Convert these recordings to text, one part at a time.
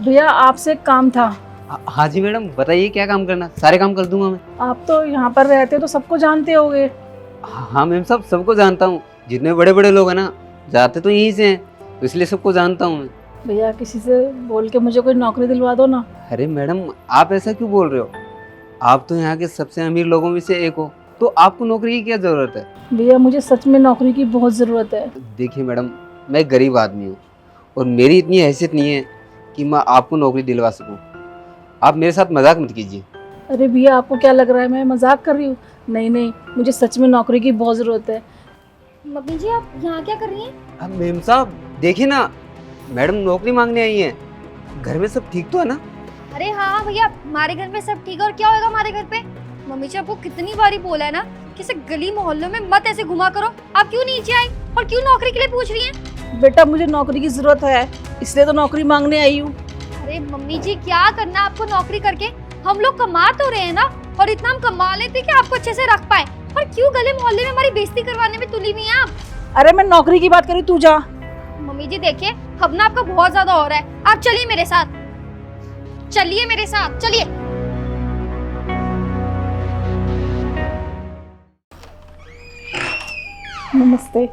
भैया आपसे एक काम था। हाँ जी मैडम, बताइए क्या काम करना, सारे काम कर दूंगा मैं। आप तो यहाँ पर रहते हो तो सबको जानते होगे। हाँ मैम साहब, सबको जानता हूँ। जितने बड़े बड़े लोग हैं ना, जाते तो यहीं से हैं, तो इसलिए सबको जानता हूँ मैं। भैया किसी से बोल के मुझे कोई नौकरी दिलवा दो ना। अरे मैडम, आप ऐसा क्यों बोल रहे हो? आप तो यहाँ के सबसे अमीर लोगों में से एक हो, तो आपको नौकरी की क्या ज़रूरत है? भैया मुझे सच में नौकरी की बहुत ज़रूरत है। देखिए मैडम, मैं गरीब आदमी हूँ और मेरी इतनी हैसियत नहीं है कि मैं आपको नौकरी दिलवा सकूँ। आप मेरे साथ मजाक मत कीजिए। अरे भैया आपको क्या लग रहा है मैं मजाक कर रही हूँ? नहीं नहीं, मुझे सच में नौकरी की बहुत ज़रूरत है। मम्मी जी आप यहाँ क्या कर रही हैं? अब मेम साहब देखिए ना, मैडम नौकरी मांगने आई हैं। घर में सब ठीक तो है ना? अरे हाँ भैया, हमारे घर में सब ठीक है। और क्या होगा हमारे घर पे? मम्मी जी आपको कितनी बारी बोला है ना कि इसे गली मोहल्लों में मत ऐसे घुमा करो। आप क्यों नीचे आई और क्यों नौकरी के लिए पूछ रही हैं? बेटा मुझे नौकरी की ज़रूरत है, इसलिए तो नौकरी मांगने आई हूँ। अरे मम्मी जी क्या करना आपको नौकरी करके? हम लोग कमा तो रहे हैं ना, और इतना हम कमा लेते कि आपको अच्छे से रख पाए। और क्यों गली मोहल्ले में हमारी बेइज्जती करवाने में तुली हुई हैं आप? अरे मैं नौकरी की बात करी, तू जा। मम्मी जी देखिए, अब ना आपका बहुत ज्यादा हो रहा है। आप चलिए मेरे साथ, चलिए मेरे साथ, चलिए। नमस्ते।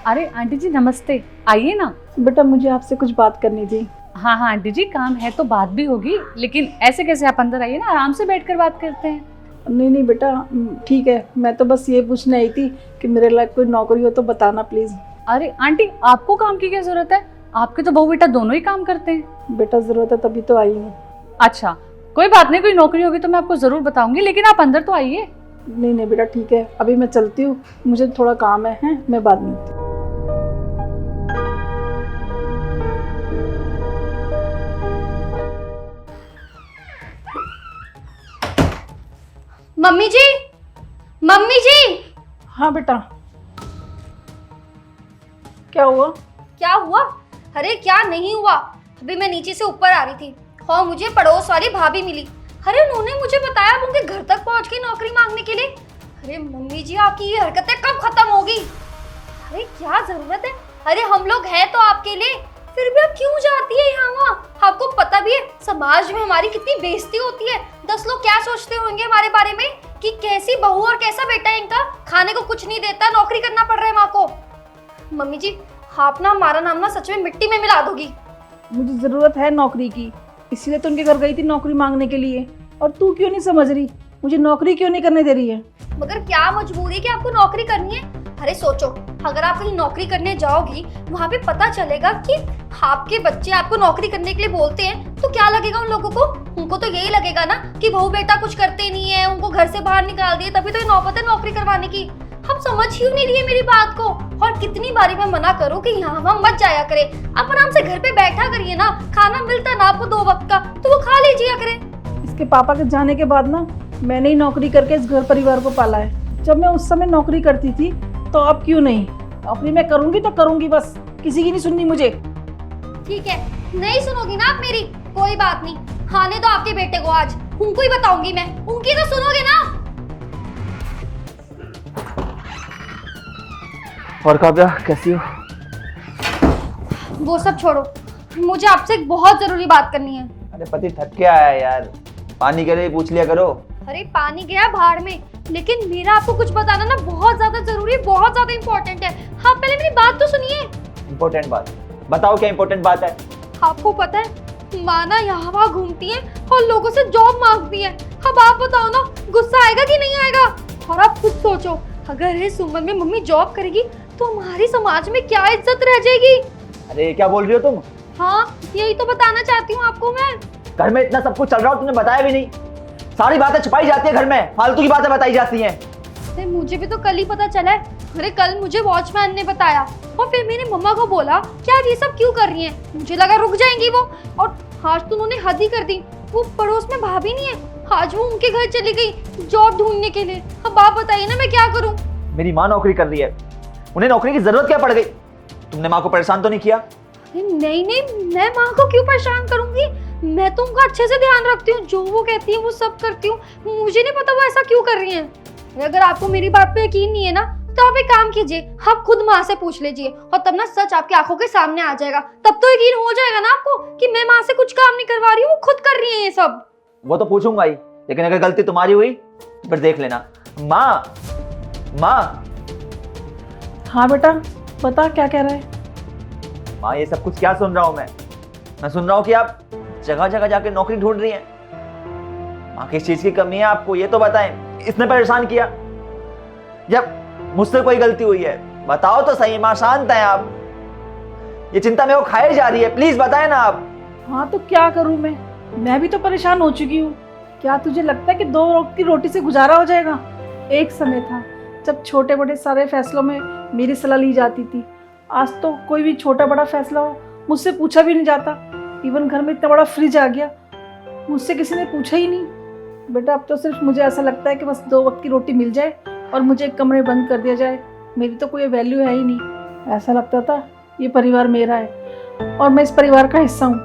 अरे आंटी जी नमस्ते, आइए ना। बेटा मुझे आपसे कुछ बात करनी थी। हाँ हाँ आंटी जी, काम है तो बात भी होगी, लेकिन ऐसे कैसे? आप अंदर आइए ना, आराम से बैठकर बात करते हैं। नहीं नहीं बेटा, ठीक है। मैं तो बस ये पूछने आई थी कि मेरे लायक कोई नौकरी हो तो बताना प्लीज़। अरे आंटी, आपको काम की क्या जरूरत है? आपके तो बहू बेटा दोनों ही काम करते हैं। बेटा ज़रूरत है तभी तो आई हूँ। अच्छा कोई बात नहीं, कोई नौकरी होगी तो मैं आपको जरूर बताऊंगी, लेकिन आप अंदर तो आइए। नहीं नहीं बेटा ठीक है, अभी मैं चलती हूँ, मुझे थोड़ा काम है, हैं? मैं बाद में। मम्मी जी, मम्मी जी। हाँ बेटा, क्या हुआ? क्या हुआ? अरे क्या नहीं हुआ। अभी मैं नीचे से ऊपर आ रही थी और मुझे पड़ोस वाली भाभी मिली। अरे उन्होंने मुझे बताया आप उनके घर तक पहुंच गई नौकरी मांगने के लिए। अरे मम्मी जी आपकी ये हरकतें कब खत्म होगी? अरे क्या जरूरत है? अरे हम लोग हैं तो आपके लिए, फिर भी आप क्यों जाती है यहाँ वहाँ? आपको पता भी है समाज में हमारी कितनी बेइज्जती होती है। 10 लोग क्या सोचते होंगे हमारे बारे में कि कैसी बहू और कैसा बेटा है इनका, खाने को कुछ नहीं देता, नौकरी करना पड़ रहा है माँ को। मम्मी जी आप ना हमारा नाम ना सच में मिट्टी में मिला दोगी। मुझे ज़रूरत है नौकरी की, इसीलिए तो उनके घर गई थी नौकरी मांगने के लिए। और तू क्यों नहीं समझ रही? मुझे नौकरी क्यों नहीं करने दे रही है? मगर क्या मजबूरी कि आपको नौकरी करनी है? अरे सोचो, अगर आप कहीं नौकरी करने जाओगी, वहाँ पे पता चलेगा कि आपके बच्चे आपको नौकरी करने के लिए बोलते हैं, तो क्या लगेगा उन लोगों को? उनको तो यही लगेगा ना कि बहू बेटा कुछ करते नहीं है, उनको घर से बाहर निकाल दिए, तभी तो ये नौबत है नौकरी करवाने की। हम समझ ही नहीं रही है मेरी बात को। और कितनी बारी मैं मना करूं कि यहाँ वहाँ मत जाया करे, आप आराम से घर पे बैठा करिए ना। खाना मिलता ना आपको 2 वक्त का, तो वो खा लीजिए करे। इसके पापा के जाने के बाद ना मैंने ही नौकरी करके इस घर परिवार को पाला है। जब मैं उस समय नौकरी करती थी तो अब क्यों नहीं? नौकरी मैं करूंगी तो करूंगी, बस किसी की नहीं सुननी मुझे। ठीक है, नहीं सुनोगी ना आप मेरी, कोई बात नहीं। खाने दो आपके बेटे को, आज उनको ही बताऊंगी मैं, उनकी तो सुनोगे ना। और काव्या कैसी हो? वो सब छोड़ो, मुझे आपसे एक बहुत जरूरी बात करनी है। अरे पति थक के आया है यार, पानी के लिए पूछ लिया करो। अरे पानी गया भाड़ में, लेकिन मेरा आपको कुछ बताना ना बहुत ज्यादा जरूरी, बहुत ज्यादा इम्पोर्टेंट है। हाँ पहले मेरी बात तो सुनिए। इम्पोर्टेंट बात बताओ, क्या इम्पोर्टेंट बात है? आपको पता है माँ ना यहाँ वहाँ घूमती है और लोगों से जॉब मांगती है। अब आप बताओ ना, गुस्सा आएगा कि नहीं आएगा? और आप खुद सोचो, अगर इस उम्र में मम्मी जॉब करेगी तो हमारी समाज में क्या इज्जत रह जाएगी? अरे क्या बोल रही हो तुम? हाँ यही तो बताना चाहती हूँ आपको मैं। घर में इतना सब कुछ चल रहा हो, तुमने बताया भी नहीं। सारी बातें छुपाई जाती है घर में, फालतू की बातें बताई जाती हैं। अरे मुझे भी तो कल ही पता चला है। अरे कल मुझे वॉचमैन ने बताया और फिर मैंने मम्मा को बोला कि आप ये सब क्यों कर रही हैं? मुझे लगा रुक जाएंगी वो, और आज तो उन्होंने हद ही कर दी। वो पड़ोस में भाभी नहीं है, आज वो उनके घर चली गई जॉब ढूंढने के लिए। अब आप बताइए ना मैं क्या करूँ? मेरी माँ नौकरी कर रही है, उन्हें नौकरी की जरूरत क्या पड़ गई? तुमने माँ को परेशान तो नहीं किया? नहीं नहीं, मैं माँ को क्यों परेशान करूंगी? मैं तो उनका अच्छे से ध्यान रखती हूँ, जो वो कहती है वो सब करती हूँ। मुझे नहीं पता वो ऐसा क्यों कर रही हैं। अगर आपको मेरी बात पे यकीन नहीं है ना, तो आप एक काम कीजिए, आप खुद माँ से पूछ लीजिए और तब ना सच आपकी आंखों के सामने आ जाएगा। तब तो यकीन हो जाएगा ना आपको कि मैं माँ से कुछ काम नहीं करवा रही हूँ, वो खुद कर रही है ये सब। वो तो पूछूंगा ही, लेकिन अगर गलती तुम्हारी हुई तो फिर देख लेना। माँ, माँ, हाँ बेटा, बता क्या कह रहा है। माँ ये सब कुछ क्या सुन रहा हूँ मैं सुन रहा हूँ कि आप जगह जगह जाके नौकरी ढूंढ रही हैं। माँ किस चीज की कमी है आपको ये तो बताएं। इसने परेशान किया या मुझसे कोई गलती हुई है? बताओ तो सही माँ, शांत हैं आप, ये चिंता मेरे को खाई जा रही है, प्लीज बताएं ना आप। हाँ तो क्या करूँ मैं भी तो परेशान हो चुकी हूँ। क्या तुझे लगता है कि 2 वक्त की रोटी से गुजारा हो जाएगा? एक समय था जब छोटे बड़े सारे फैसलों में मेरी सलाह ली जाती थी। आज तो कोई भी छोटा बड़ा फैसला हो मुझसे पूछा भी नहीं जाता। इवन घर में इतना बड़ा फ्रिज आ गया, मुझसे किसी ने पूछा ही नहीं। बेटा अब तो सिर्फ मुझे ऐसा लगता है कि बस 2 वक्त की रोटी मिल जाए और मुझे एक कमरे में बंद कर दिया जाए। मेरी तो कोई वैल्यू है ही नहीं। ऐसा लगता था ये परिवार मेरा है और मैं इस परिवार का हिस्सा हूँ।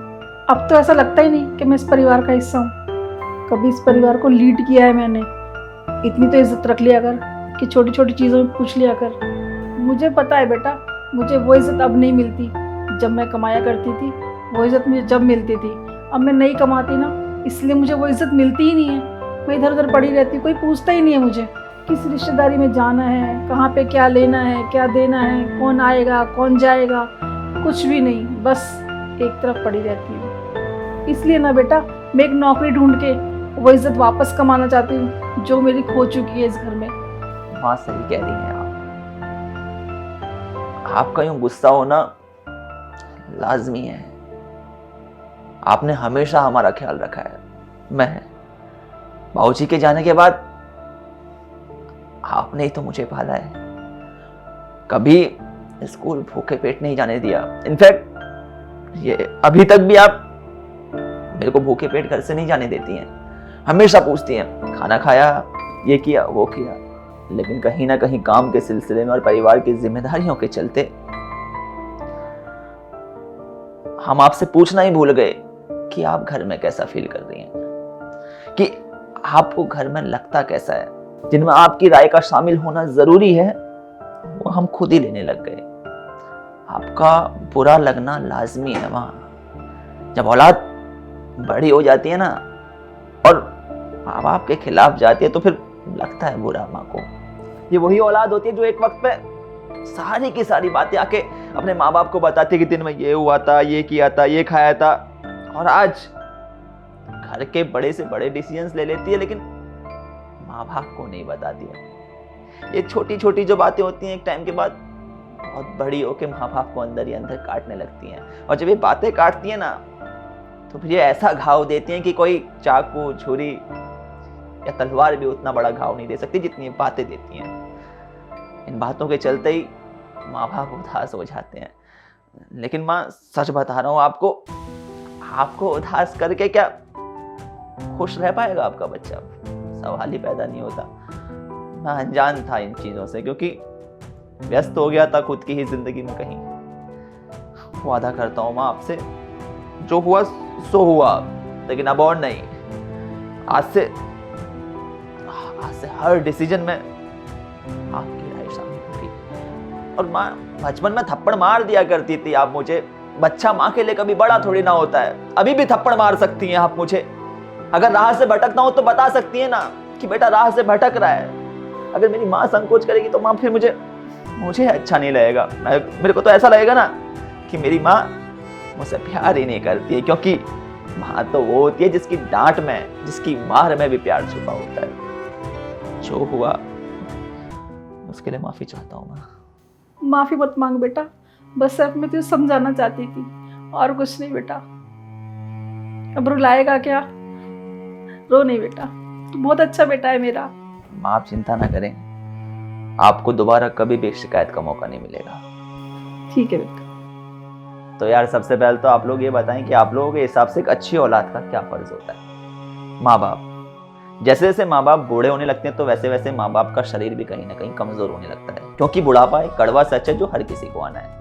अब तो ऐसा लगता ही नहीं कि मैं इस परिवार का हिस्सा हूँ। कभी इस परिवार को लीड किया है मैंने, इतनी तो इज्जत रख लिया कर कि छोटी छोटी चीज़ों में पूछ लिया कर। मुझे पता है बेटा, मुझे वो इज्जत अब नहीं मिलती जब मैं कमाया करती थी। वो इज्जत मुझे जब मिलती थी, अब मैं नहीं कमाती ना, इसलिए मुझे वो इज्जत मिलती ही नहीं है। मैं इधर उधर पड़ी रहती, कोई पूछता ही नहीं है मुझे किस रिश्तेदारी में जाना है, कहाँ पे क्या लेना है, क्या देना है, कौन आएगा कौन जाएगा, कुछ भी नहीं, बस एक तरफ पड़ी रहती हूँ। इसलिए ना बेटा मैं एक नौकरी ढूंढ के वो इज्जत वापस कमाना चाहती हूँ जो मेरी खो चुकी है इस घर में। माँ सही कह रही हैं आपका यूं गुस्सा होना लाजमी है। आपने हमेशा हमारा ख्याल रखा है। मैं बाबूजी के जाने के बाद आपने ही तो मुझे पाला है, कभी स्कूल भूखे पेट नहीं जाने दिया। इनफैक्ट ये अभी तक भी आप मेरे को भूखे पेट घर से नहीं जाने देती हैं। हमेशा पूछती हैं खाना खाया, ये किया वो किया। लेकिन कहीं ना कहीं काम के सिलसिले में और परिवार की जिम्मेदारियों के चलते हम आपसे पूछना ही भूल गए कि आप घर में कैसा फील कर रही हैं, कि आपको घर में लगता कैसा है। जिनमें आपकी राय का शामिल होना जरूरी है वो हम खुद ही लेने लग गए। आपका बुरा लगना लाजमी है माँ। जब औलाद बड़ी हो जाती है ना और माँ बाप के खिलाफ जाती है तो फिर लगता है बुरा माँ को। ये वही औलाद होती है जो एक वक्त पे सारी की सारी बातें आके अपने माँ बाप को बताती है कि दिन में ये हुआ था, ये किया था, ये खाया था, और आज घर के बड़े से बड़े डिसीजंस ले लेती है लेकिन माँ बाप को नहीं बताती है। ये छोटी छोटी जो बातें होती हैं एक टाइम के बाद बहुत बड़ी होके माँ बाप को अंदर ही अंदर काटने लगती हैं। और जब ये बातें काटती है ना तो फिर ये ऐसा घाव देती हैं कि कोई चाकू, छुरी या तलवार भी उतना बड़ा घाव नहीं दे सकती जितनी ये बातें देती हैं। इन बातों के चलते ही माँ बाप उदास हो जाते हैं। लेकिन माँ सच बता रहा हूँ आपको उदास करके क्या खुश रह पाएगा आपका बच्चा? सवाल ही पैदा नहीं होता। मैं अनजान था इन चीजों से क्योंकि व्यस्त हो गया था खुद की ही जिंदगी में। कहीं वादा करता हूँ माँ आपसे, जो हुआ सो हुआ, लेकिन अब और नहीं। आज से हर डिसीजन में आपकी राय शामिल होगी। और माँ बचपन में थप्पड़ मार दिया करती थी आप मुझे। बच्चा माँ के लिए कभी बड़ा थोड़ी ना होता है। अभी भी थप्पड़ मार सकती हैं आप मुझे। अगर राह से भटकता हूं तो बता सकती है ना कि बेटा राह से भटक रहा है। अगर मेरी माँ संकोच करेगी तो माँ फिर मुझे अच्छा नहीं लगेगा। मेरे को तो ऐसा लगेगा ना कि मेरी माँ मुझसे प्यार ही नहीं करती है, क्योंकि माँ तो वो होती है जिसकी डांट में, जिसकी मार में भी प्यार छुपा होता है। जो हुआ उसके लिए माफी चाहता हूँ माँ। माफ़ी मत मांग बेटा, बस सिर्फ मैं तुझे समझाना चाहती थी और कुछ नहीं बेटा। अब रुलाएगा क्या? रो नहीं बेटा, तू बहुत अच्छा बेटा है मेरा। माँ आप चिंता ना करें, आपको दोबारा कभी भी शिकायत का मौका नहीं मिलेगा। ठीक है बेटा। तो यार सबसे पहले तो आप लोग ये बताएं कि आप लोगों के हिसाब से एक अच्छी औलाद का क्या फर्ज होता है? माँ बाप, जैसे जैसे माँ बाप बूढ़े होने लगते हैं तो वैसे वैसे माँ बाप का शरीर भी कहीं ना कहीं कमजोर होने लगता है, क्योंकि बुढ़ापा एक कड़वा सच है जो हर किसी को आना है।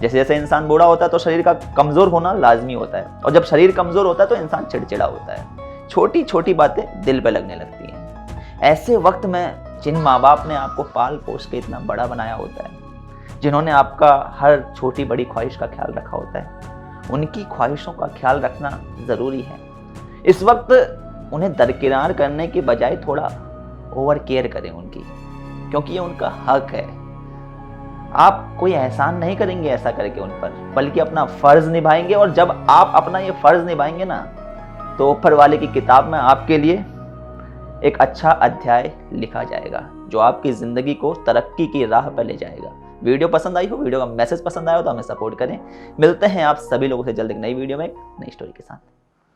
जैसे जैसे इंसान बूढ़ा होता है तो शरीर का कमजोर होना लाजमी होता है, और जब शरीर कमजोर होता है तो इंसान चिड़चिड़ा होता है, छोटी छोटी बातें दिल पे लगने लगती हैं। ऐसे वक्त में जिन माँ बाप ने आपको पाल पोस के इतना बड़ा बनाया होता है, जिन्होंने आपका हर छोटी बड़ी ख्वाहिश का ख्याल रखा होता है, उनकी ख्वाहिशों का ख्याल रखना ज़रूरी है। इस वक्त उन्हें दरकिनार करने के बजाय थोड़ा ओवर केयर करें उनकी, क्योंकि ये उनका हक है। आप कोई एहसान नहीं करेंगे ऐसा करके उन पर, बल्कि अपना फ़र्ज़ निभाएंगे। और जब आप अपना ये फ़र्ज़ निभाएंगे ना, तो ऊपर वाले की किताब में आपके लिए एक अच्छा अध्याय लिखा जाएगा, जो आपकी ज़िंदगी को तरक्की की राह पर ले जाएगा। वीडियो पसंद आई हो, वीडियो का मैसेज पसंद आया हो तो हमें सपोर्ट करें। मिलते हैं आप सभी लोगों से जल्द एक नई वीडियो में एक नई स्टोरी के साथ।